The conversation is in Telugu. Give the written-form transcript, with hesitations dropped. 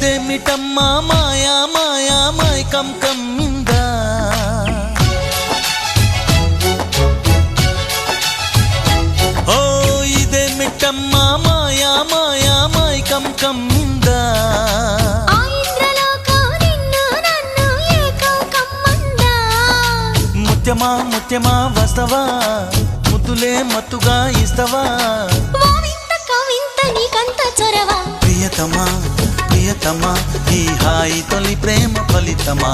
ఇదేమిటమ్మా మాయా మాయా మైకం కమ్మిందా ఓ ఇదేమిటమ్మా మాయా మాయా మైకం కమ్మిందా ముత్యమా ముత్యమా వస్తవా ముద్దులే మత్తుగా ఇస్తవా ప్రియతమా ప్రియతమా ఈ హాయి తొలి ప్రేమ ఫలితమా